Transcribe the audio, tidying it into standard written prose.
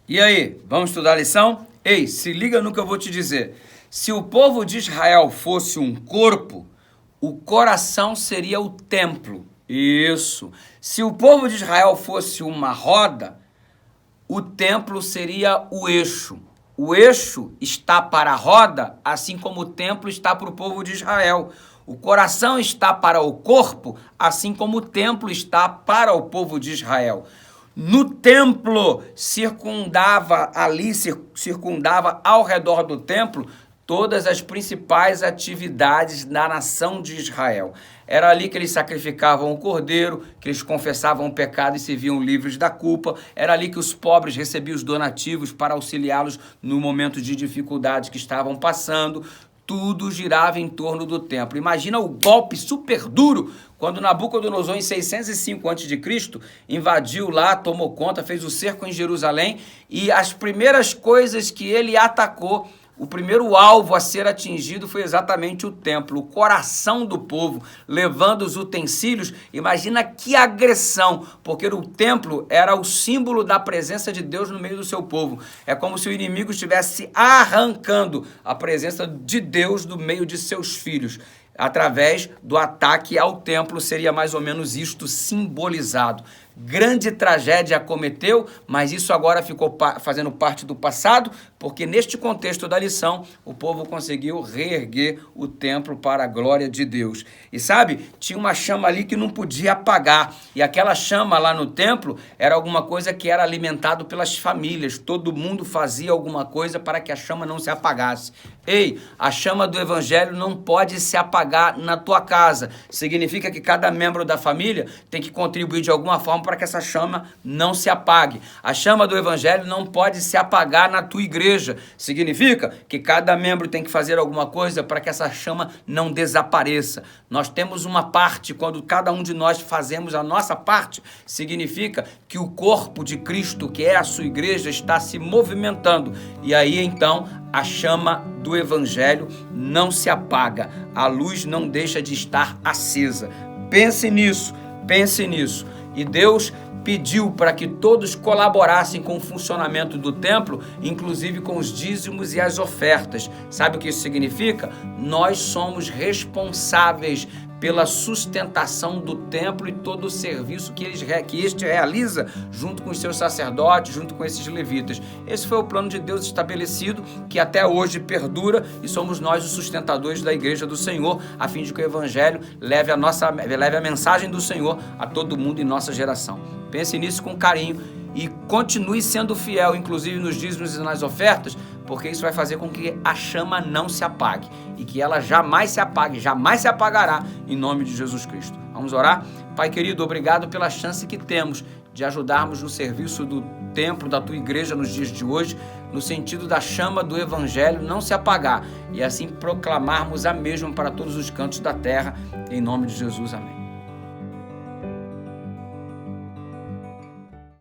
E aí, vamos estudar a lição? Ei, se liga no que eu vou te dizer. Se o povo de Israel fosse um corpo, o coração seria o templo. Isso. Se o povo de Israel fosse uma roda, o templo seria o eixo. O eixo está para a roda, assim como o templo está para o povo de Israel. O coração está para o corpo, assim como o templo está para o povo de Israel. No templo circundava ao redor do templo todas as principais atividades da nação de Israel. Era ali que eles sacrificavam o cordeiro, que eles confessavam o pecado e se viam livres da culpa. Era ali que os pobres recebiam os donativos para auxiliá-los no momento de dificuldade que estavam passando. Tudo girava em torno do templo. Imagina o golpe super duro quando Nabucodonosor, em 605 a.C., invadiu lá, tomou conta, fez o cerco em Jerusalém, e as primeiras coisas que ele atacou, o primeiro alvo a ser atingido foi exatamente o templo, o coração do povo, levando os utensílios. Imagina que agressão, porque o templo era o símbolo da presença de Deus no meio do seu povo. É como se o inimigo estivesse arrancando a presença de Deus do meio de seus filhos. Através do ataque ao templo, seria mais ou menos isto simbolizado. Grande tragédia acometeu, mas isso agora ficou fazendo parte do passado, porque neste contexto da lição, o povo conseguiu reerguer o templo para a glória de Deus. E sabe, tinha uma chama ali que não podia apagar, e aquela chama lá no templo era alguma coisa que era alimentado pelas famílias. Todo mundo fazia alguma coisa para que a chama não se apagasse. Ei, a chama do evangelho não pode se apagar na tua casa. Significa que cada membro da família tem que contribuir de alguma forma para que essa chama não se apague. A chama do evangelho não pode se apagar na tua igreja. Significa que cada membro tem que fazer alguma coisa para que essa chama não desapareça. Nós temos uma parte, quando cada um de nós fazemos a nossa parte, significa que o corpo de Cristo, que é a sua igreja, está se movimentando. E aí então a chama do evangelho não se apaga. A luz não deixa de estar acesa. Pense nisso, pense nisso. E Deus pediu para que todos colaborassem com o funcionamento do templo, inclusive com os dízimos e as ofertas. Sabe o que isso significa? Nós somos responsáveis pela sustentação do templo e todo o serviço que este realiza junto com os seus sacerdotes, junto com esses levitas. Esse foi o plano de Deus estabelecido, que até hoje perdura, e somos nós os sustentadores da igreja do Senhor, a fim de que o evangelho leve a mensagem do Senhor a todo mundo em nossa geração. Pense nisso com carinho e continue sendo fiel, inclusive nos dízimos e nas ofertas, porque isso vai fazer com que a chama não se apague e que ela jamais se apague, jamais se apagará, em nome de Jesus Cristo. Vamos orar? Pai querido, obrigado pela chance que temos de ajudarmos no serviço do templo, da tua igreja nos dias de hoje, no sentido da chama do evangelho não se apagar e assim proclamarmos a mesma para todos os cantos da terra, em nome de Jesus, amém.